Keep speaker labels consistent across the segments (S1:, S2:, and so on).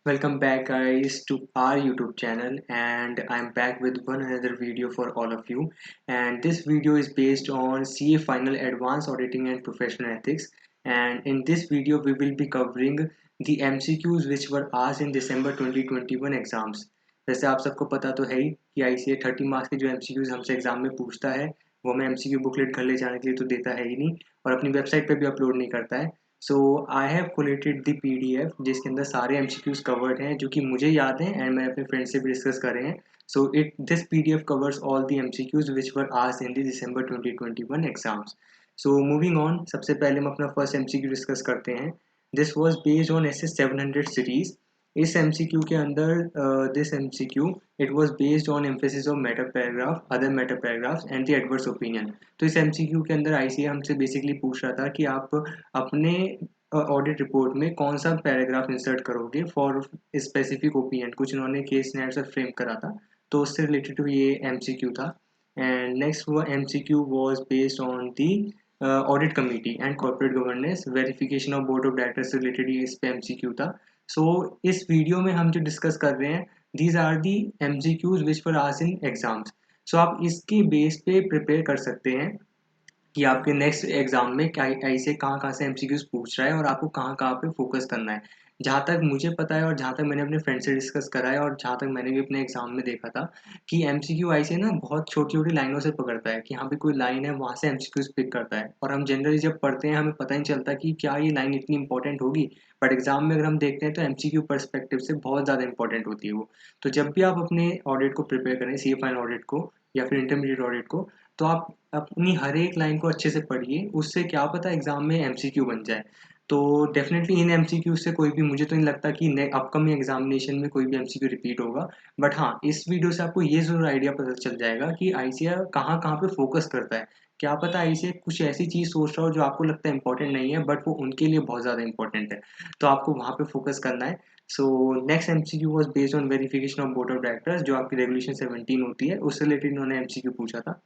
S1: Welcome back guys to our YouTube channel, and I'm back with one another video for all of you. And this video is based on CA Final Advanced Auditing and Professional Ethics. And in this video we will be covering the MCQs which were asked in December 2021 exams. वैसे आप सबको पता तो है ही कि ICA 30 marks के जो MCQs हमसे एग्जाम में पूछता है वो हमें MCQ बुकलेट घर ले जाने के लिए तो देता है ही नहीं, और अपनी वेबसाइट पे भी अपलोड नहीं करता है। सो I have collated the PDF जिसके अंदर सारे MCQs कवर्ड हैं जो कि मुझे याद हैं एंड मैंने अपने फ्रेंड से भी डिस्कस करे हैं। So it this PDF covers all the MCQs which were asked in the December 2021 exams. So moving on, सबसे पहले हम अपना फर्स्ट MCQ डिस्कस करते हैं। This was based on SS 700 series. इस MCQ के अंदर this MCQ it was based on emphasis of matter paragraph, other matter paragraphs and the adverse opinion. तो इस MCQ के अंदर ICA हमसे बेसिकली पूछ रहा था कि आप अपने ऑडिट रिपोर्ट में कौन सा पैराग्राफ इंसर्ट करोगे फॉर स्पेसिफिक ओपिनियन। कुछ इन्होंने केस नैर से फ्रेम करा था, तो उससे रिलेटेड ये MCQ था। एंड नेक्स्ट वो MCQ was based on the audit committee and corporate governance verification of board of directors से रिलेटेड ये इस पे MCQ था। सो इस वीडियो में हम जो डिस्कस कर रहे हैं these are the MCQs which were asked in exams. So आप इसके बेस पे प्रिपेयर कर सकते हैं कि आपके नेक्स्ट एग्जाम में क्या ऐसे कहाँ-कहाँ से एमसीक्यूज़ पूछ रहा है और आपको कहाँ-कहाँ पे फोकस करना है। जहाँ तक मुझे पता है और जहाँ तक मैंने अपने फ्रेंड से डिस्कस करा है और जहाँ तक मैंने भी अपने एग्जाम में देखा था कि एमसीक्यू ऐसे ना बहुत छोटी-छोटी लाइनों से पकड़ता है कि यहाँ पे कोई लाइन है, वहाँ से एमसीक्यूज़ पिक करता है, और हम जनरली जब पढ़ते हैं हमें पता ही नहीं चलता कि क्या ये लाइन इतनी इंपॉर्टेंट होगी। बट एग्जाम में अगर हम देखते हैं तो एमसीक्यू पर्सपेक्टिव से बहुत ज़्यादा इंपॉर्टेंट होती है वो। तो जब भी आप अपने ऑडिट को प्रिपेयर करें, सीए फाइनल ऑडिट को या फिर इंटरमीडिएट ऑडिट को, तो आप अपनी हर एक लाइन को अच्छे से पढ़िए, उससे क्या पता एग्जाम में एमसीक्यू बन जाए। तो डेफिनेटली इन एमसीक्यू से कोई भी, मुझे तो नहीं लगता कि अपकमिंग एग्जामिनेशन में कोई भी एमसीक्यू रिपीट होगा। बट हाँ, इस वीडियो से आपको ये जरूर आइडिया पता चल जाएगा कि आईसीआर कहाँ कहाँ पे फोकस करता है। क्या पता आईसीआर कुछ ऐसी चीज सोच रहा हो जो आपको लगता है इंपॉर्टेंट नहीं है बट वो उनके लिए बहुत ज्यादा इंपॉर्टेंट है, तो आपको वहाँ पे फोकस करना है। So next MCQ was based on verification of board of directors, जो आपकी रेगुलेशन 17 होती है, उससे रिलेटेड इन्होंने एमसीक्यू पूछा था।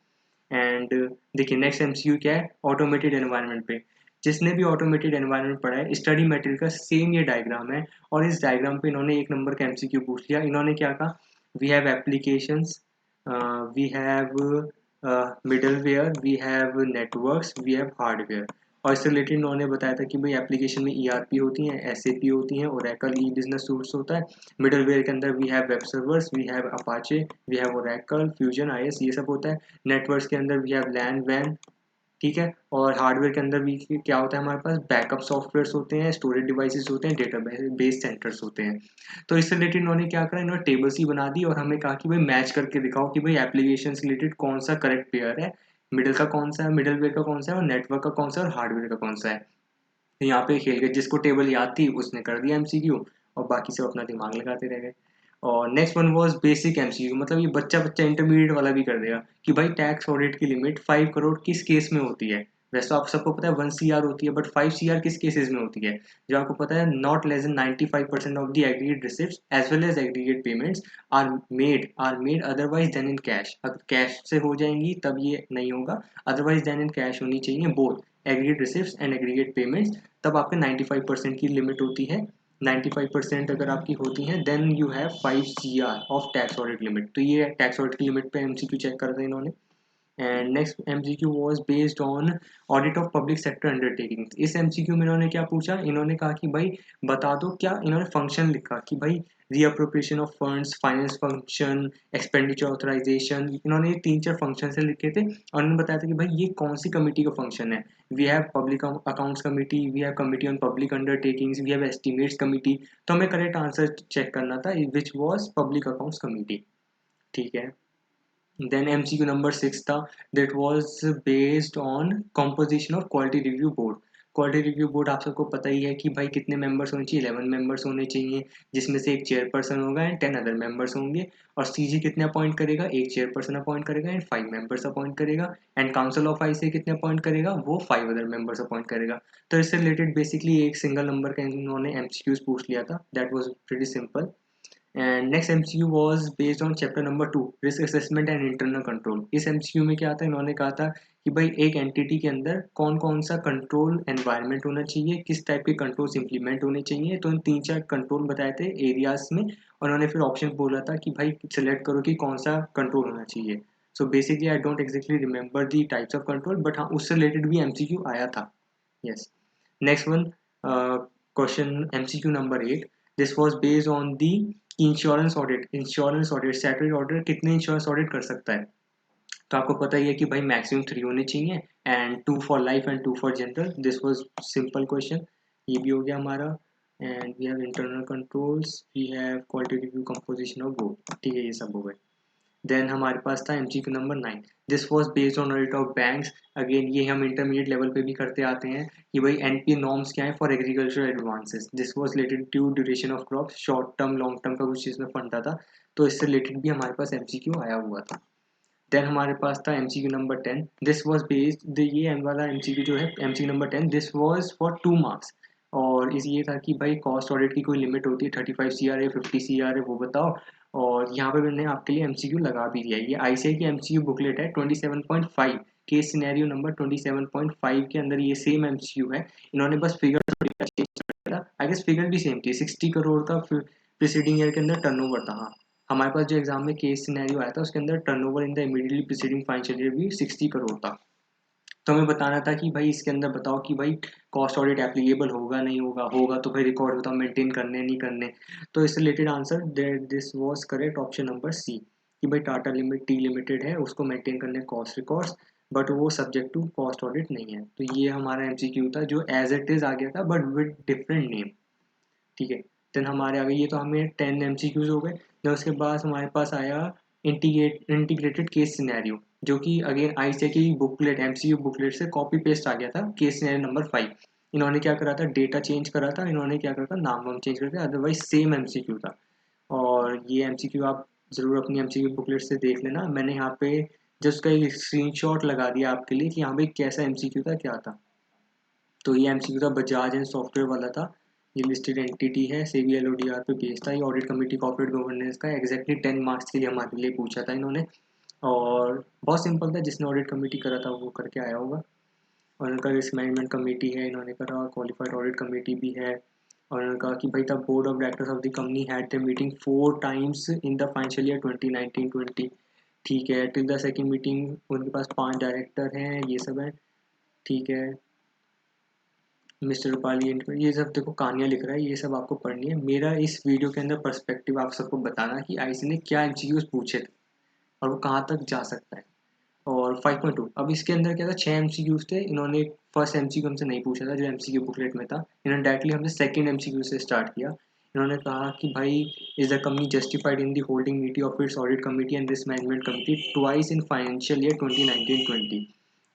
S1: एंड देखिए नेक्स्ट एमसीक्यू क्या है, ऑटोमेटेड एनवायरनमेंट पे। जिसने भी ऑटोमेटेड एनवायरनमेंट पढ़ा है, स्टडी मटेरियल का सेम ये डायग्राम है, और इस डायग्राम पे इन्होंने एक नंबर का एमसीक्यू पूछ लिया। इन्होंने क्या कहा, we have applications, we have middleware, we have networks, we have hardware. और इससे रिलेटेड इन्होंने बताया था कि भाई एप्लीकेशन में ईआरपी होती हैं, एसएपी होती हैं, ओरेकल ई बिजनेस सूट्स होता है। मिडलवेयर के अंदर we have web servers, we have Apache, we have Oracle, Fusion, IIS, ये सब होता है। नेटवर्क्स के अंदर वी हैव लैन वैन, ठीक है। और हार्डवेयर के अंदर भी क्या होता है, हमारे पास बैकअप सॉफ्टवेयर्स होते हैं, स्टोरेज डिवाइसेस होते हैं, डेटा बेस सेंटर्स होते हैं। तो इससे रिलेटेड इन्होंने क्या करा, इन्होंने टेबल्स ही बना दी और हमें कहा कि भाई मैच करके दिखाओ कि भाई एप्लीकेशन से रिलेटेड कौन सा करेक्ट पेयर है, मिडल का कौन सा है, मिडलवेयर का कौन सा है, और नेटवर्क का कौन सा है, और हार्डवेयर का कौन सा है। तो यहाँ पे खेल गए, जिसको टेबल याद थी उसने कर दिया एमसीक्यू, और बाकी सब अपना दिमाग लगाते रह गए। और next one was basic MCQ, मतलब ये बच्चा बच्चा इंटरमीडिएट वाला भी कर देगा कि भाई टैक्स ऑडिट की लिमिट 5 करोड़ किस केस में होती है। वैसे तो आप सबको पता है 1 CR होती है, बट 5 CR किस केसेस में होती है। जो आपको पता है, not less than 95% of the aggregate receipts as well as aggregate payments are made otherwise than in cash. अगर कैश से हो जाएंगी तब ये नहीं होगा, अदरवाइज देन इन कैश होनी चाहिए both aggregate receipts and aggregate payments. तब आपके 95% की लिमिट होती है। 95% अगर आपकी होती है then you have 5 CR of tax audit limit. तो ये टैक्स ऑडिट की लिमिट पे एमसीक्यू चेक कर रहे हैं इन्होंने। And next MCQ was based on audit of public sector undertaking. इस एमसीक्यू में इन्होंने क्या पूछा, इन्होंने कहा कि भाई बता दो, क्या इन्होंने फंक्शन लिखा कि भाई reappropriation of funds, finance function, expenditure authorisation, इन्होंने ये 3-4 फंक्शन से लिखे थे और इन्होंने बताया था कि भाई ये कौन सी कमेटी का फंक्शन है। We have public accounts committee, we have committee on public undertakings, we have estimates committee. तो हमें करेक्ट आंसर चेक करना था which was public accounts committee, ठीक है। Then MCQ number 6 था, that was based on composition of quality review board। Quality review board आप सबको पता ही है कि भाई कितने मेंबर्स होने चाहिए, 11 मेंबर्स होने चाहिए, जिसमें से एक चेयरपर्सन होगा एंड 10 अदर मेंबर्स होंगे। और सीजी कितने अपॉइंट करेगा, एक चेयरपर्सन अपॉइंट करेगा एंड 5 मेंबर्स अपॉइंट करेगा। एंड काउंसिल ऑफ आई से कितने अपॉइंट करेगा, वो 5 अदर मेंबर्स अपॉइंट करेगा। तो इससे रिलेटेड बेसिकली एक सिंगल नंबर का इन्होंने एमसीक्यूज पूछ लिया था, that was pretty simple. And next MCQ was based on chapter number 2 risk assessment and internal control. इस एमसीक्यू में क्या था, इन्होंने कहा था कि भाई एक एंटिटी के अंदर कौन कौन सा कंट्रोल एनवायरनमेंट होना चाहिए, किस टाइप के कंट्रोल्स इंप्लीमेंट होने चाहिए। तो इन 3-4 कंट्रोल बताए थे एरियाज में, और उन्होंने फिर ऑप्शन बोला था कि भाई सिलेक्ट करो कि कौन सा कंट्रोल होना चाहिए। So basically I don't exactly remember the types of control, but हाँ उससे रिलेटेड भी एमसीक्यू आया था। Yes. Next one, question MCQ number 8। This was based on the insurance audit. Insurance audit, statutory audit कितने insurance audit कर सकता है? तो आपको पता ही है कि भाई मैक्सिमम 3 होने चाहिए, and 2 for life and 2 for general. This was simple question. ये भी हो गया हमारा। And we have internal controls, we have quality review, composition of board. ठीक है, ये सब हो गए। देन हमारे पास था MCQ number 9। This was based on audit of banks. Again ये हम इंटरमीडिएट लेवल पे भी करते आते हैं कि भाई एनपीए नॉर्म्स क्या है for agriculture advances. This was related to duration of crop, short term long term का कुछ इसमें फंडा था, तो इससे रिलेटेड भी हमारे पास एमसीक्यू आया हुआ था। देन हमारे पास था MCQ number 10। This was based, ये एम वाला एमसीक्यू जो है MCQ number 10, this was for 2 marks. और इस ये था कि भाई कॉस्ट ऑडिट की कोई लिमिट होती है 35 सी आर है, 50 सी आर है, वो बताओ। और यहाँ पे मैंने आपके लिए एमसीक्यू लगा भी दिया है। ये आईसीआई की एमसीक्यू बुकलेट है 27.5, केस सिनेरियो नंबर 27.5 के अंदर ये सेम एमसीक्यू है। इन्होंने बस फिगर चेंज करा, आई गेस फिगर भी सेम थी, 60 करोड़ का प्रीसीडिंग ईयर के अंदर टर्नओवर था। हाँ, हमारे पास जो एग्जाम में केस सिनेरियो आया था उसके अंदर turnover in the immediately preceding financial year भी 60 करोड़ था। तो हमें बताना था कि भाई इसके अंदर बताओ कि भाई कॉस्ट ऑडिट एप्लीकेबल होगा नहीं होगा, होगा तो भाई रिकॉर्ड बताओ मेंटेन करने नहीं करने। तो इससे related answer this was correct, option number C, कि भाई टाटा लिमिट टी लिमिटेड है, उसको मेंटेन करने कॉस्ट रिकॉर्ड्स, बट वो सब्जेक्ट टू कॉस्ट ऑडिट नहीं है। तो ये हमारा एमसीक्यू था जो एज इट इज आ गया था बट विद डिफरेंट नेम। ठीक है। देन हमारे आगे ये तो हमें 10 एमसीक्यूज हो गए। देन उसके बाद हमारे पास आया इंटीग्रेटेड केस सिनेरियो, जो कि अगेन आईसीए की बुकलेट, एमसीक्यू बुकलेट से कॉपी पेस्ट आ गया था। केस सिनेरियो नंबर 5, इन्होंने क्या करा था, डेटा चेंज करा था, इन्होंने क्या करा था, नाम वाम चेंज करके, अदरवाइज सेम एमसीक्यू था। और ये एमसीक्यू आप ज़रूर अपनी एमसीक्यू बुकलेट से देख लेना। मैंने यहाँ पे जस्ट का एक स्क्रीनशॉट लगा दिया आपके लिए कि यहाँ पे कैसा एमसीक्यू था, क्या था। तो ये एमसीक्यू था बजाज एंड सॉफ्टवेयर वाला था। ये लिस्टेड एंटिटी है, सेबी एलओडीआर पे बेस्ड था। ये ऑडिट कमेटी कॉर्पोरेट गवर्नेंस का एग्जैक्टली 10 मार्क्स के लिए हमारे लिए पूछा था इन्होंने। और बहुत सिंपल था, जिसने ऑडिट कमेटी करा था वो करके आया होगा। और उनका रिस्क मैनेजमेंट कमेटी है, इन्होंने करा, क्वालिफाइड ऑडिट कमेटी भी है। और उन्होंने कहा कि भाई the board of directors of the company had the meeting 4 times in the financial year 2019-20। ठीक है, टिल द सेकंड मीटिंग उनके पास 5 डायरेक्टर हैं, ये सब है। ठीक है, मिस्टर रूपाली ये सब देखो कहानियाँ लिख रहा है, ये सब आपको पढ़नी है। मेरा इस वीडियो के अंदर पर्सपेक्टिव आप सबको बताना कि आईसी ने क्या एमसीक्यूज पूछे थे और वो कहाँ तक जा सकता है। और 5.2, अब इसके अंदर क्या था, 6 एमसीक्यूज थे। इन्होंने फर्स्ट एमसीक्यू हमसे नहीं पूछा था जो एमसीक्यू बुकलेट में था, इन्होंने डायरेक्टली हमसे सेकंड एमसीक्यू से स्टार्ट किया। इन्होंने कहा कि भाई is the company justified in the holding meeting of its audit committee and risk management committee twice in financial year 2019-20।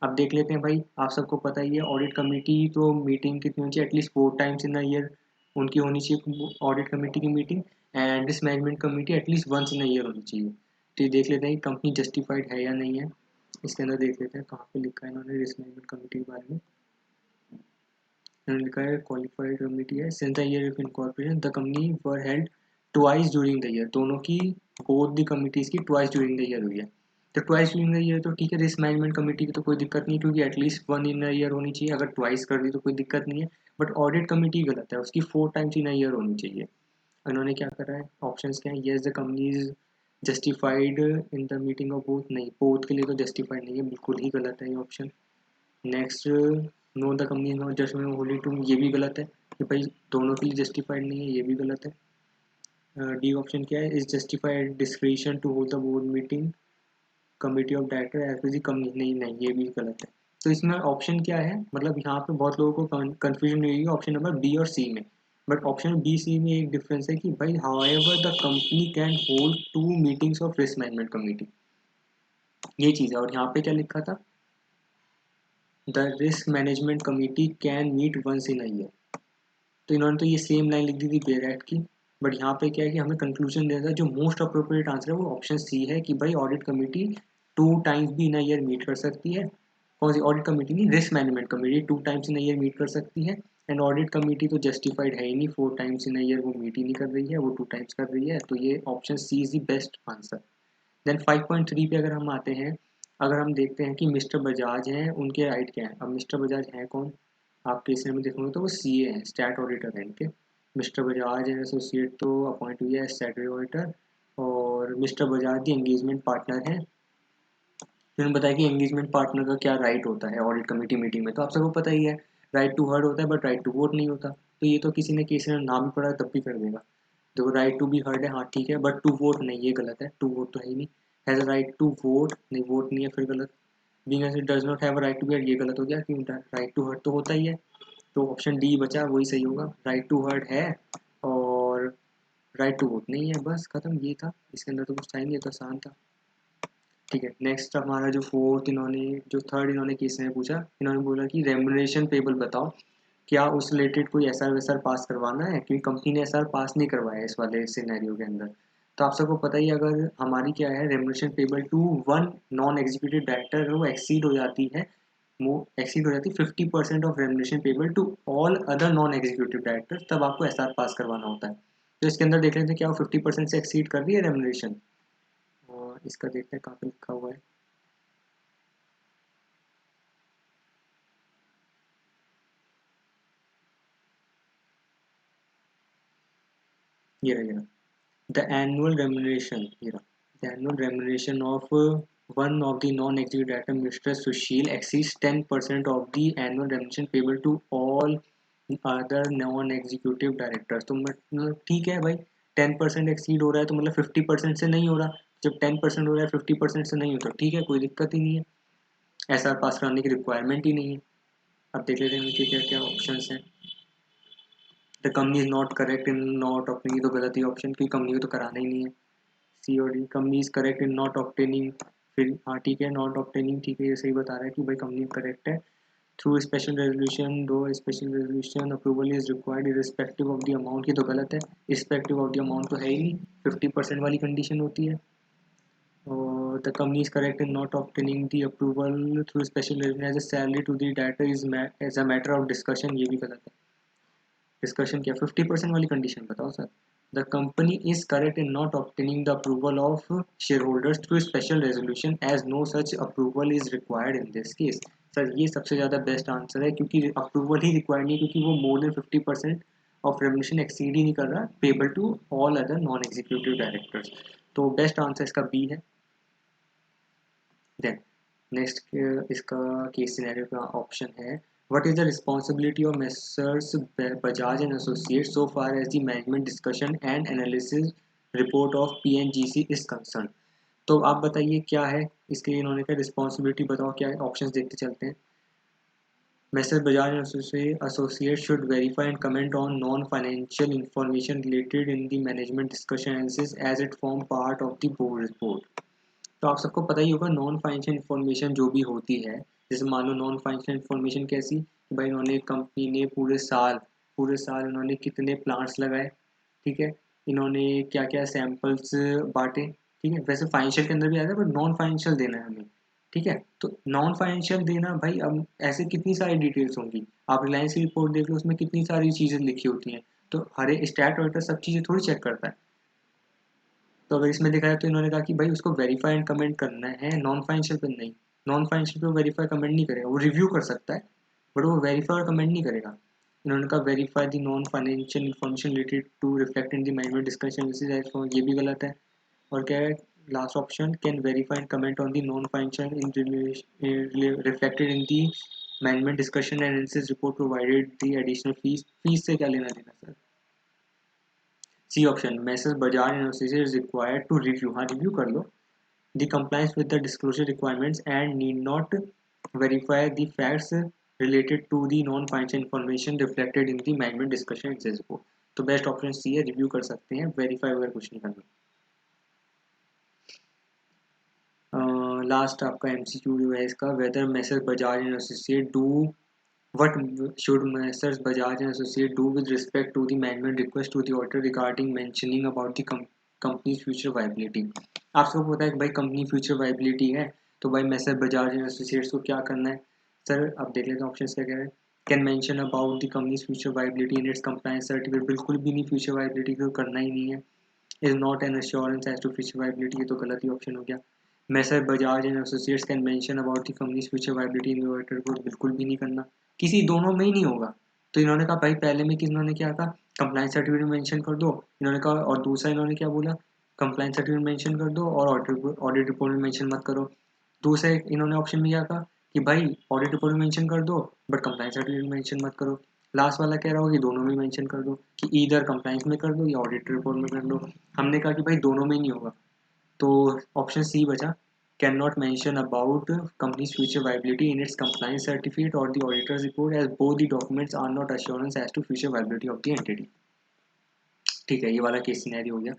S1: अब देख लेते हैं भाई, आप सबको पता ही है ऑडिट कमेटी तो मीटिंग कितनी होनी चाहिए, at least 4 times in a year उनकी होनी चाहिए ऑडिट कमेटी की meeting. And risk management committee at least once in a year होनी चाहिए। तो ये देख लेते हैं कि कंपनी जस्टिफाइड है या नहीं है। इसके अंदर देख लेते हैं कहाँ पे लिखा है इन्होंने रिस्क मैनेजमेंट कमेटी के बारे में। इन्होंने लिखा है क्वालिफाइड कमेटी है, since the year of incorporation the company were held twice during the year. दोनों की, बोथ द कमिटीज़ की ट्वाइस ड्यूरिंग द ईयर हुई है। तो ट्वाइस ड्यूरिंग द ईयर तो ठीक है, रिस्क मैनेजमेंट कमेटी की तो कोई दिक्कत नहीं, क्योंकि एटलीस्ट 1 इन अ ईयर होनी चाहिए। अगर ट्वाइस कर दी तो कोई दिक्कत नहीं है। बट ऑडिट कमेटी गलत है, उसकी 4 टाइम्स इन अ ईयर होनी चाहिए। इन्होंने क्या करा है, ऑप्शंस क्या है, yes the company is justified in the meeting of both, नहीं बोथ के लिए तो जस्टिफाइड नहीं है, बिल्कुल ही गलत है ये option. Next, no the company not justified wholly to, ये भी गलत है कि भाई दोनों के लिए जस्टिफाइड नहीं है, ये भी गलत है। डी ऑप्शन क्या है, is justified discretion to hold the board meeting committee of director as per the company, नहीं नहीं ये भी गलत है। तो इसमें ऑप्शन क्या है, मतलब यहाँ पे बहुत लोगों को कन्फ्यूजन हुई है ऑप्शन नंबर बी और सी में। बट ऑप्शन बी सी में एक डिफरेंस है कि भाई however the company can hold 2 meetings of risk management committee, ये चीज़ है। और यहाँ पे क्या लिखा था, the risk management committee can meet once in a year. तो इन्होंने तो ये सेम लाइन लिख दी थी बेरेट की। बट यहाँ पे क्या है कि हमें कंक्लूजन देना था, जो मोस्ट अप्रोप्रिएट आंसर है वो ऑप्शन सी है कि भाई ऑडिट कमेटी 2 टाइम्स भी इन अ ईयर मीट कर सकती है। कौन सी ऑडिट कमेटी नहीं, risk management committee 2 times in a year meet कर सकती है। एंड ऑडिट कमेटी तो जस्टिफाइड है ही नहीं, 4 टाइम्स इन अ ईयर वो मीट ही नहीं कर रही है, वो 2 टाइम्स कर रही है, तो ये option C is the best answer. Then 5.3 पे अगर हम आते हैं, अगर हम देखते हैं कि मिस्टर बजाज हैं, उनके राइट क्या है। अब मिस्टर बजाज हैं कौन, आप केस में देखोगे तो वो सीए हैं, स्टैट ऑडिटर हैं इनके। मिस्टर बजाज एंड एसोसिएट तो अपॉइंट हुई है स्टैटरी ऑडिटर, और मिस्टर बजाज दी एंगेजमेंट पार्टनर हैं। मैंने बताया कि एंगेजमेंट पार्टनर का क्या राइट होता है ऑडिट कमेटी मीटिंग में, तो आप सबको पता ही है, राइट टू हर्ड होता है बट राइट टू वोट नहीं होता। तो ये तो किसी ने केस में नाम भी पढ़ा है तब भी कर देगा। तो राइट टू बी हर्ड है, हाँ ठीक है, बट टू वोट नहीं, ये गलत है, टू वोट तो है ही नहीं। Has a right to vote, नहीं वोट नहीं है, फिर गलत। Being as it does not have a right to be heard, ये गलत हो गया, क्यों राइट टू हर्ड तो होता ही है। तो ऑप्शन डी बचा, वही सही होगा, राइट टू हर्ड है और राइट टू वोट नहीं है, बस खत्म, ये था, इसके अंदर तो कुछ था ही नहीं, ये तो आसान था। ठीक है, नेक्स्ट हमारा जो फोर्थ इन्होंने, जो थर्ड इन्होंने केस में पूछा, इन्होंने बोला कि रेमुनरेशन पेबल बताओ, क्या उस रिलेटेड कोई एसआर वैसआर पास करवाना है, क्योंकि कंपनी ने एसआर पास नहीं करवाया इस वाले सिनेरियो के अंदर। तो आप सबको पता ही है, अगर हमारी क्या है, remuneration payable to one non executive director वो एक्सीड हो जाती है, वो एक्सीड हो जाती है 50% of remuneration payable to all other non executive director, तब आपको एसआर पास करवाना होता है। तो इसके अंदर देख लेते हैं क्या वो 50% से एक्सीड कर रही है रेमुनरेशन, और इसका देखते हैं कहाँ पे लिखा हुआ है। ये रहा the annual remuneration, the annual remuneration of one of the non-executive director, Mr. Sushil, exceeds 10% of the annual remuneration payable to all other non-executive directors। तो मतलब ठीक है भाई, 10% एक्सीड हो रहा है तो मतलब 50% से नहीं हो रहा, जब 10% हो रहा है 50% से नहीं होता, ठीक है, कोई दिक्कत ही नहीं है, एसआर पास कराने की रिक्वायरमेंट ही नहीं है। अब देख लेते हैं कि क्या क्या ऑप्शन हैं। The company is not correct in not opting, तो गलत ही ऑप्शन, क्योंकि कंपनी को तो कराना ही नहीं है। सी और D, company is correct in not obtaining, फिर हाँ ठीक है, नॉट ऑब्टेनिंग ठीक है, ये सही बता रहा है कि भाई कंपनी करेक्ट है। थ्रू स्पेशल रेजोल्यूशन, दो special resolution approval is required irrespective of the amount, की तो गलत है, इरिस्पेक्टिव ऑफ द अमाउंट तो है ही नहीं, 50% वाली कंडीशन होती है। और the company is correct in not obtaining the approval through special resolution as a salary to the director is as a matter of discussion, ये भी गलत है। डिस्कशन क्या, 50% वाली कंडीशन बताओ sir. The company is correct in not obtaining the approval of share holders through special resolution as no such approval is required in this case. Sir ये सबसे ज़्यादा बेस्ट आंसर है, क्योंकि अप्रूवल ही required नहीं है, क्योंकि वो more than 50% of remuneration exceed ही नहीं कर रहा, payable to all other non executive directors. तो बेस्ट आंसर इसका बी है। देन नेक्स्ट इसका केस सिनेरियो का ऑप्शन है, what is the responsibility of Messrs Bajaj and associate so far as the management discussion and analysis report of PNGC is concern. तो आप बताइए क्या है इसके लिए, इन्होंने क्या रिस्पॉन्सिबिलिटी बताओ क्या है, ऑप्शंस देखते चलते हैं। Messrs. Bajaj and Associates should verify and comment on non-financial information related in the management discussion analysis as it form part of the board report। तो आप सबको पता ही होगा नॉन फाइनेंशियल इन्फॉर्मेशन जो भी होती है, जैसे मान लो नॉन फाइनेंशियल इन्फॉर्मेशन कैसी, भाई इन्होंने कंपनी ने पूरे साल इन्होंने कितने प्लांट्स लगाए, ठीक है, इन्होंने क्या क्या सैंपल्स बांटे, ठीक है, वैसे फाइनेंशियल के अंदर भी आता है पर नॉन फाइनेंशियल देना है हमें, ठीक है। तो नॉन फाइनेंशियल देना भाई, अब ऐसे कितनी सारी डिटेल्स होंगी, आप रिलायंस की रिपोर्ट देख लो, उसमें कितनी सारी चीज़ें लिखी होती हैं, तो हर एक स्टैट ऑडिटर सब चीज़ें थोड़ी चेक करता है। तो अगर इसमें देखा जाए तो इन्होंने कहा कि भाई उसको वेरीफाई एंड कमेंट करना है, नॉन फाइनेंशियल पे नहीं, नॉन फाइनेंशियल पे वेरीफाई कमेंट नहीं करेगा, वो रिव्यू कर सकता है बट वो वेरीफाई और कमेंट नहीं करेगा। इन्होंने कहा verify the non financial information related to reflect in the management discussion, ये भी गलत है। और क्या है last option, can verify and comment on the non financial in reflected in the management discussion and analysis report provided the additional fees, fees से क्या लेना देना sir. C option, Messrs Bajaj and associate is required to review, हाँ review कर लो the compliance with the disclosure requirements and need not verify the facts related to the non-financial information reflected in the management discussion and sales report। तो best option C है, review कर सकते हैं, verify वगैरह कुछ नहीं करना। लास्ट आपका एमसीक्यू जो है इसका, whether Messrs Bajaj and associate do what should Messrs. Bajaj and Associate do with respect to the management request to the auditor regarding mentioning about the company's future viability। आप सबको पता है कि भाई कंपनी फ्यूचर वाइबिलिटी है, तो भाई मैसर Bajaj and associates को क्या करना है। सर अब देख लेते हैं ऑप्शन क्या कह रहे हैं। Can mention about the company's future viability in its compliance certificate, बिल्कुल भी नहीं, फ्यूचर वाइबिलिटी को करना ही नहीं है। Is not an assurance as to future viability, ये तो गलत ही ऑप्शन हो गया। Messrs Bajaj and associates can mention about the company's future viability in auditor report, बिल्कुल भी नहीं करना, किसी दोनों में ही नहीं होगा। तो इन्होंने कहा भाई पहले में इन्होंने क्या कहा, कंप्लायंस सर्टिफिकेट मेंशन कर दो, इन्होंने कहा, और दूसरा इन्होंने क्या बोला, कंप्लायंस सर्टिफिकेट मेंशन कर दो और ऑडिट रिपोर्ट में मेंशन मत करो। दूसरे इन्होंने ऑप्शन में क्या कहा कि भाई ऑडिट रिपोर्ट में मेंशन कर दो बट कंप्लायंस सर्टिफिकेट मेंशन मत करो। लास्ट वाला कह रहा हो कि दोनों में मेंशन कर दो, कि ईदर कंप्लायंस में कर दो या ऑडिट रिपोर्ट में कर दो। हमने कहा कि भाई दोनों में ही नहीं होगा, तो ऑप्शन सी बचा, can not mention about company's future viability in its compliance certificate or the auditor's report as both the documents are not assurance as to future viability of the entity. ठीक है, ये वाला case scenario हो गया।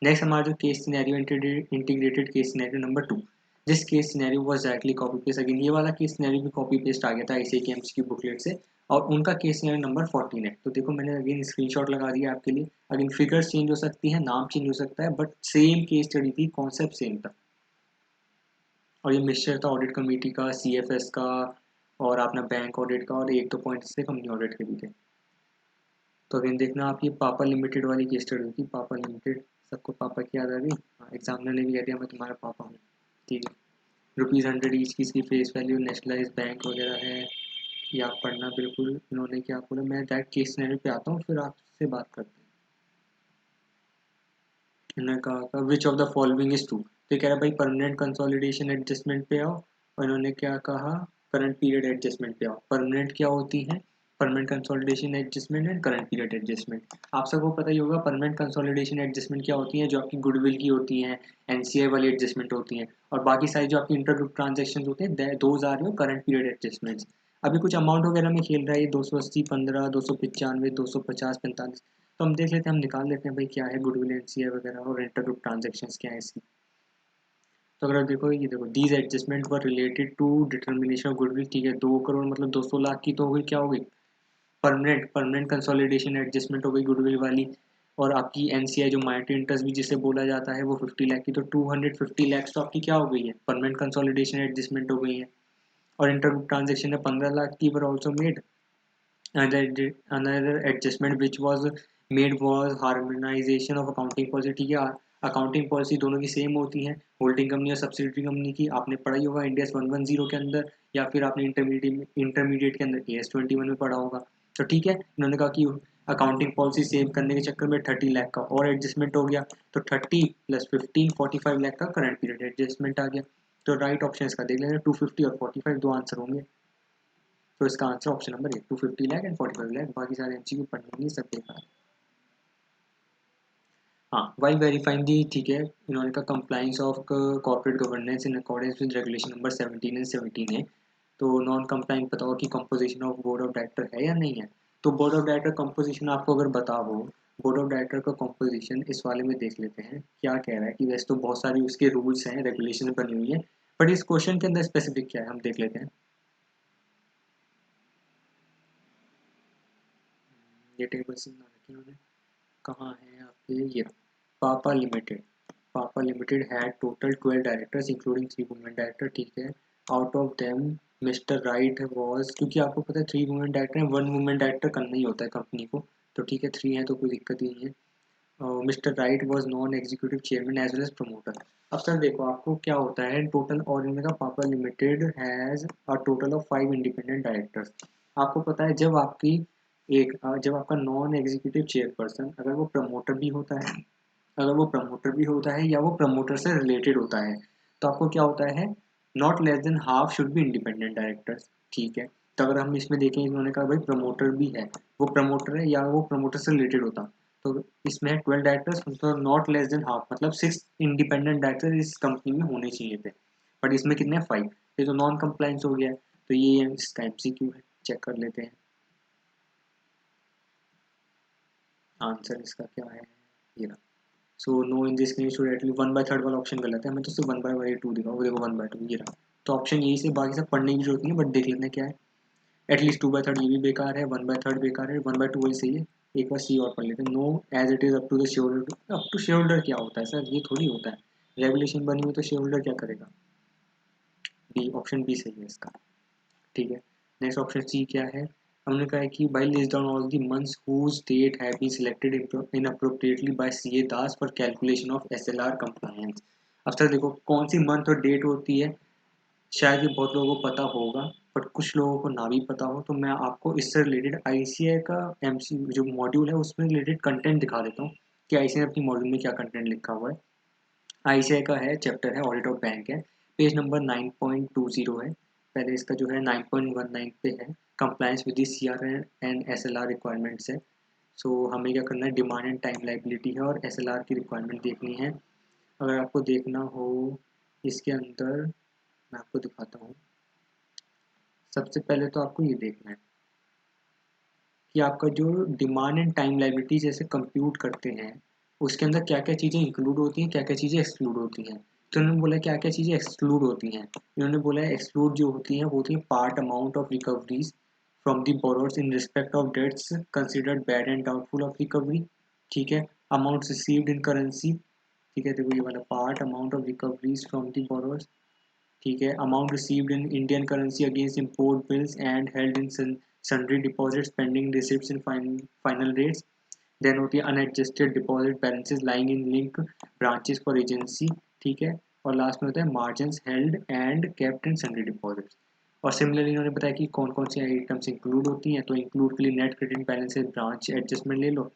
S1: Next हमारा जो case scenario, integrated case scenario number 2, जिस case scenario was directly copy paste. Again ये वाला केस सिनेरियो भी कॉपी पेस्ट आ गया था ICAI की एमसीक्यू बुकलेट से, और उनका केस सिनेरियो नंबर 14 है। तो देखो मैंने अगेन स्क्रीनशॉट लगा दिया आपके लिए। अगेन फिगर्स चेंज हो सकती हैं, नाम चेंज हो सकता है, बट सेम केस स्टडी थी, कॉन्सेप्ट सेम था। और ये मिक्सचर था ऑडिट कमेटी का, CFS का, और अपना बैंक ऑडिट का, और एक दो पॉइंट से कंपनी ऑडिट के भी थे। तो अगेन देखना आप, ये पापा लिमिटेड वाली केस स्टडी थी, पापा लिमिटेड, सबको पापा की याद आ गई। हाँ, एग्जामिनर ने भी कह दिया मैं तुम्हारा पापा हूँ। ठीक है, ₹100 ईच की इसकी फेस वैल्यू, नेशनलाइज बैंक वगैरह है, ये आप पढ़ना बिल्कुल। इन्होंने क्या बोला, मैं डायरेक्ट केस सिनेरियो पे आता हूँ फिर आपसे बात करते हैं। इन्होंने कहा which of the following is true, तो कह रहा भाई परमानेंट कंसोलिडेशन एडजस्टमेंट पे आओ, और इन्होंने क्या कहा, करंट पीरियड एडजस्टमेंट पे आओ। परमानेंट क्या होती है, permanent consolidation adjustment and current period adjustment. आप सबको पता ही होगा परमानेंट कंसोलिडेशन एडजस्टमेंट क्या होती है, जो आपकी गुडविल की होती हैं, NCI वाली एडजस्टमेंट होती हैं, और बाकी सारी जो आपकी इंटरग्रुप ट्रांजेक्शन होते हैं those are your current period adjustments. अभी कुछ अमाउंट वगैरह में खेल रहा है, 280, 15, 295, 250, 45, तो हम देख लेते हैं, हम निकाल लेते हैं भाई क्या है गुडविल, NCI वगैरह, और इंटरग्रुप ट्रांजेक्शन्स क्या है इसकी। तो अगर देखो, ये देखो, these adjustments were related to determination of goodwill. ठीक है, 2 करोड़ मतलब 200 लाख की तो हो गई, क्या हो गई, परमानेंट कंसोलिडेशन एडजस्टमेंट हो गई गुडविल वाली। और आपकी NCI जो माइनॉरिटी इंटरेस्ट भी जिसे बोला जाता है वो 50 लाख की, तो 250 लाख तो आपकी क्या हो गई है, परमानेंट कंसोलिडेशन एडजस्टमेंट हो गई है। और इंटरग्रुप ट्रांजेक्शन है 15 लाख की, were also made. Another adjustment which was made was harmonization of accounting policy। ठीक है, अकाउंटिंग पॉलिसी दोनों की सेम होती है, होल्डिंग कंपनी और सब्सिडरी कंपनी की। आपने पढ़ाई होगा इंडिया 110 के अंदर, या फिर आपने इंटरमीडिएट के अंदर AS21 में पढ़ा होगा। तो ठीक है, इन्होंने कहा कि अकाउंटिंग पॉलिसी सेव करने के चक्कर में 30 लाख का और एडजस्टमेंट हो गया, तो 30 + 15 45 लाख का करंट पीरियड एडजस्टमेंट आ गया। तो राइट ऑप्शन इसका देख लेना, 250 और 45 दो आंसर होंगे। तो इसका answer option number 1, 250 lakh and 45 lakh. बाकी सारे MCQ पढ़ने नहीं, सब बेकार है। हाँ, वाइल वेरीफाइंग दी, ठीक है, इन्होंने कहा compliance of corporate governance in accordance with regulation number 17 and 17 है। तो नॉन कंप्लाइंट पता हो कि composition of board of director है या नहीं है। तो बोर्ड ऑफ डायरेक्टर कंपोजिशन आपको अगर बता हो, बोर्ड ऑफ डायरेक्टर का कंपोजिशन इस वाले में देख लेते हैं क्या कह रहा है। कि वैसे तो बहुत सारी उसके रूल्स हैं, रेगुलेशन बनी हुई है, बट इस क्वेश्चन के अंदर स्पेसिफिक क्या है हम देख लेते हैं। ये टेबल से बना रखी है उन्होंने, कहाँ है आपके, ये पापा लिमिटेड। पापा limited had total 12 directors including 3 women director. ठीक है, out of them mister Wright was, क्योंकि आपको पता है 3 वुमेन डायरेक्टर है, 1 वुमेन डायरेक्टर करना ही होता है कंपनी को, तो ठीक है 3 है तो कोई दिक्कत ही नहीं है। Mister Wright was non executive chairman as well as promoter. अब सर देखो आपको क्या होता है टोटल, और इनमें का पापा limited has a total of 5 independent directors. आपको पता है जब आपकी जब आपका नॉन एग्जीक्यूटिव चेयरपर्सन अगर वो प्रमोटर भी होता है, अगर वो प्रमोटर भी होता है या वो प्रमोटर से रिलेटेड होता है, तो आपको क्या होता है, not less than half should be independent directors. ठीक है, तो अगर हम इसमें देखें, इन्होंने कहा भाई प्रमोटर भी है, वो प्रमोटर है या वो प्रमोटर से रिलेटेड होता, तो इसमें है 12 डायरेक्टर्स, तो नॉट लेस देन हाफ मतलब 6 इंडिपेंडेंट डायरेक्टर इस कंपनी में होने चाहिए थे, बट इसमें कितने 5, ये तो नॉन कंप्लाइंस हो गया। तो ये इसका MCQ है, चेक कर लेते हैं आंसर इसका क्या है। ये रहा, so no in this case should at least 1/3 वाला ऑप्शन गलत है, मैं तो सिर्फ 1/2 दिखा, वो देखो 1/2 ये रहा। तो ऑप्शन यही से, बाकी सब पढ़ने की जरूरत नहीं है, बट देख लेते हैं क्या है। एटलीस्ट 2/3 ये भी बेकार है, 1/3 बेकार है, 1/2 वही सही है। एक बार सी और पढ़ लेते हैं, no as it is up to the share holder. Up to share holder क्या होता है सर, ये थोड़ी होता है, रेगुलेशन बनी हुई तो शेयर होल्डर क्या करेगा। बी, ऑप्शन बी सही है इसका। ठीक है, नेक्स्ट ऑप्शन सी क्या है, हमने कहा है कि भाई list down all the months whose date have been selected inappropriately by CA Das for calculation of SLR compliance. अब सर देखो कौन सी मंथ और डेट होती है, शायद ये बहुत लोगों को पता होगा बट कुछ लोगों को ना भी पता हो, तो मैं आपको इससे रिलेटेड आईसीआई का एमसी जो मॉड्यूल है उसमें रिलेटेड कंटेंट दिखा देता हूँ कि आईसीआई अपनी मॉड्यूल में क्या कंटेंट लिखा हुआ है। आईसीआई का है चैप्टर है ऑडिट ऑफ बैंक है, पेज नंबर 9.20 है। पहले इसका जो है 9.19 पे है compliance with the CR and SLR requirements है। सो हमें क्या करना है, डिमांड एंड टाइम लाइबिलिटी है और एसएलआर की रिक्वायरमेंट देखनी है। अगर आपको देखना हो इसके अंदर मैं आपको दिखाता हूँ। सबसे पहले तो आपको ये देखना है कि आपका जो डिमांड एंड टाइम लाइबिलिटी जैसे कंप्यूट करते हैं उसके अंदर क्या क्या चीज़ें इंक्लूड होती हैं, क्या क्या चीज़ें एक्सक्लूड होती हैं। तो उन्होंने बोला क्या क्या चीज़ें एक्सक्लूड होती हैं। इन्होंने बोला है एक्सक्लूड जो होती हैं वो होती है part amount of recoveries from the borrowers in respect of debts considered bad and doubtful of recovery. ठीक है, अमाउंट रिसीव्ड इन करेंसी। ठीक है, देखो ये वाला part amount of recoveries from the borrowers. ठीक है, amount received in Indian currency against import bills and held in sundry deposits pending receipts in final rates. Then होती है unadjusted deposit balances lying in link branches for agency. ठीक है, और last में होता है margin held and kept in sundry deposits. और similarly इन्होंने बताया कि कौन कौन सी आइटम्स इंक्लूड होती हैं। तो इंक्लूड के लिए net credit balances branch adjustment ले लो,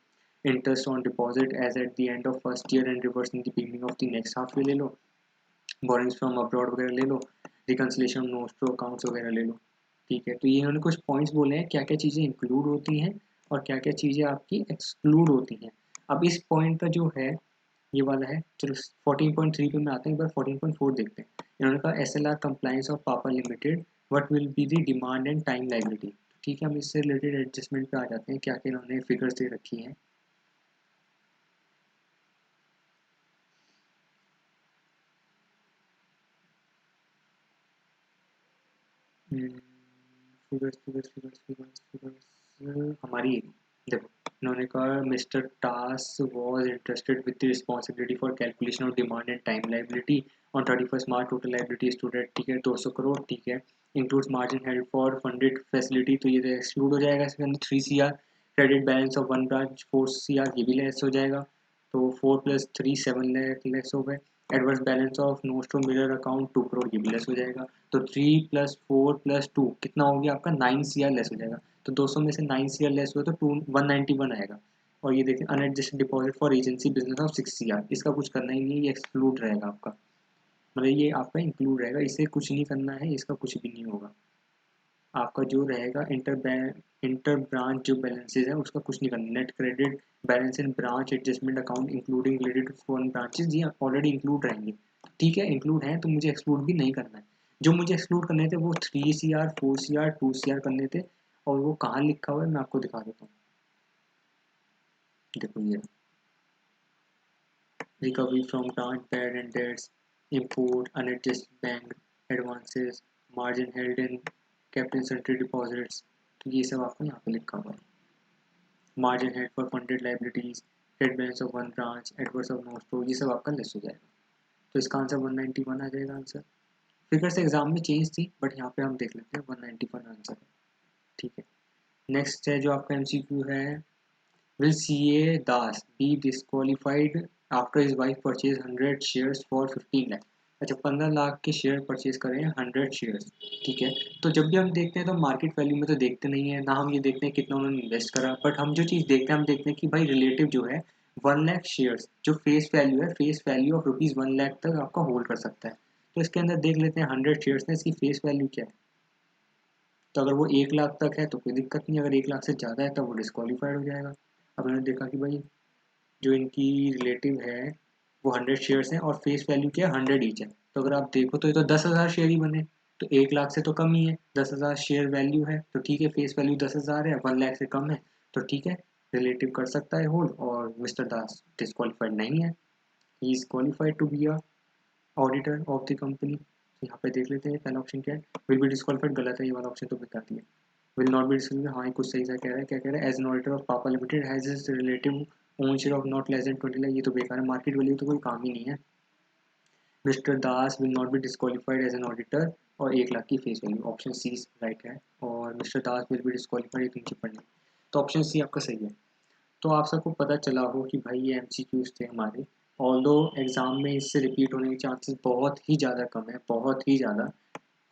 S1: interest on deposit as at the end of first year and reverse in the beginning of the next half ले लो, बोरिंग्स फ्रॉम अब्रॉड वगैरह ले लो, रिकन्सिलेशन नोट्स अकाउंट्स वगैरह ले लो। ठीक है, तो ये इन्होंने कुछ पॉइंट्स बोले हैं क्या क्या चीज़ें इंक्लूड होती हैं और क्या क्या चीज़ें आपकी एक्सक्लूड होती हैं। अब इस पॉइंट का जो है ये वाला है, चलो 14.3 पे मैं आता हूँ, एक बार 14.4 देखते हैं। इन्होंने कहा S L R compliance of papa limited what will be the demand and time liability. ठीक है, हम इससे रिलेटेड एडजस्टमेंट पे आ जाते हैं क्या क्या इन्होंने फिगर्स दे रखी हैं। Figures figures figures figures figures हमारी देखो इन्होंने कहा mister Das was interested with the responsibility for calculation of demand and time liability on 31 March total liability stood at. ठीक है, 200 करोड़। ठीक है, includes margin held for funded facility, तो ये एक्सक्लूड हो जाएगा इसके अंदर 3 C R. Credit balance of one branch 4 C R, ये भी लेस हो जाएगा। तो 4 + 3 7 लाख लेस हो गए। Adverse balance of notes to mirror account 2 crore, ये भी लेस हो जाएगा। तो 3 + 4 + 2 कितना हो गया आपका 9 सी आर लेस हो जाएगा। तो 200 में से 9 सी आर लेस हुआ तो 191 आएगा। और ये देखें unadjusted deposit for agency business of 6 C R, इसका कुछ करना ही नहीं है, ये एक्सक्लूड रहेगा आपका, मतलब ये आपका इंक्लूड रहेगा, इसे कुछ नहीं करना है, इसका कुछ भी नहीं होगा। आपका जो रहेगा इंटर ब्रांच जो बैलेंसेज है उसका कुछ नहीं करना। Net credit balance in branch adjustment account including related to foreign branches, ये ऑलरेडी इंक्लूड रहेंगे। ठीक है, इंक्लूड है तो मुझे एक्सक्लूड भी नहीं करना है। जो मुझे एक्सक्लूड करने थे वो 3 CR 4 CR 2 CR करने थे, और वो कहाँ लिखा हुआ है मैं आपको दिखा देता हूँ। देखो ये recovery from branch bad and debts, import unadjusted bank advances, margin held in kept in sundry deposits, तो ये सब आपको यहाँ पे लिखा हुआ है। Margin head for funded liabilities, trade balance of one branch, adverse of notes, तो ये सब आपका लेस हो जाएगा। तो इसका आंसर 191 आ जाएगा आंसर। फिगर से एग्जाम में चेंज थी बट यहाँ पे हम देख लेते हैं 191 आंसर है। ठीक है, नेक्स्ट है जो आपका एमसीक्यू है, will CA Das B disqualified after his wife purchase 100 shares for 15 lakh. अच्छा, 15 लाख के शेयर परचेज करें 100 शेयर्स। ठीक है, तो जब भी हम देखते हैं तो मार्केट वैल्यू में तो देखते नहीं है ना, हम ये देखते हैं कितना उन्होंने इन्वेस्ट करा, बट हम जो चीज़ देखते हैं हम देखते हैं कि भाई रिलेटिव जो है 1 लाख शेयर्स जो फेस वैल्यू है, फेस वैल्यू ऑफ ₹1 लाख तक आपका होल्ड कर सकता है। तो इसके अंदर देख लेते हैं 100 शेयर्स में इसकी फेस वैल्यू क्या है। तो अगर वो 1 लाख तक है तो कोई दिक्कत नहीं, अगर 1 लाख से ज़्यादा है तब वो डिस्क्वालीफाइड हो जाएगा। अब मैंने देखा कि भाई जो इनकी रिलेटिव है वो 100 शेयर्स हैं और फेस वैल्यू क्या है 100 ईच है, तो अगर आप देखो तो ये तो 10,000 शेयर ही बने। तो 1 लाख से तो कम ही है, 10,000 शेयर वैल्यू है तो ठीक है, फेस वैल्यू 10,000 है, 1 लाख से कम है तो ठीक है, रिलेटिव कर सकता है होल्ड, और मिस्टर दास डिस्क्वालीफाइड नहीं है, he is qualified to be a auditor of the company. यहाँ पे देख लेते हैं पहला ऑप्शन क्या है, विल बी डिस्क्वालीफाइड गलत है, ये वाला ऑप्शन तो बेकार दिया। विल नॉट बी डिस्क्वालीफाइड, हाँ कुछ सही सा कह रहा है, क्या कह रहा है, as an auditor of papa limited has his relative own share of not less then 20 lakh, ये तो बेकार है, मार्केट वैल्यू तो कोई काम ही नहीं है। Mister Das will not be disqualified as an auditor, और 1 लाख की face value, option C right है। और mister Das will be disqualified if नीचे पढ़ने, तो ऑप्शन सी आपका सही है। तो आप सबको पता चला हो कि भाई ये एमसीक्यूज थे हमारे, ऑल्दो एग्ज़ाम में इससे रिपीट होने के चांसेस बहुत ही ज़्यादा कम है, बहुत ही ज़्यादा।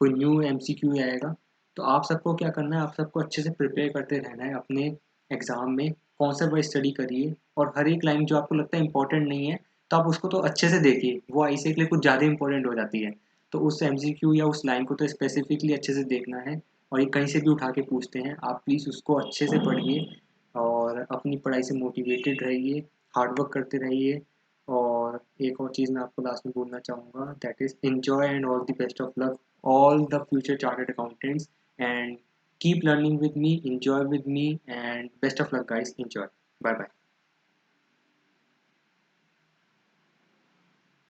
S1: कोई न्यू एमसीक्यू आएगा तो आप सबको क्या करना है, आप सबको अच्छे से प्रिपेयर करते रहना है अपने एग्ज़ाम में, कॉन्सेप्ट वाइज स्टडी करिए, और हर एक लाइन जो आपको लगता है इंपॉर्टेंट नहीं है तो आप उसको तो अच्छे से देखिए, वो आईसीए के लिए कुछ ज़्यादा इंपॉर्टेंट हो जाती है। तो उस एमसीक्यू या उस लाइन को तो स्पेसिफिकली अच्छे से देखना है, और ये कहीं से भी उठा के पूछते हैं, आप प्लीज़ उसको अच्छे से पढ़िए और अपनी पढ़ाई से मोटिवेटेड रहिए, हार्ड वर्क करते रहिए। और एक और चीज़ मैं आपको लास्ट में बोलना चाहूँगा, that is enjoy and all the best of luck all the future chartered accountants, and keep learning with me, enjoy with me, and best of luck guys, enjoy, bye bye.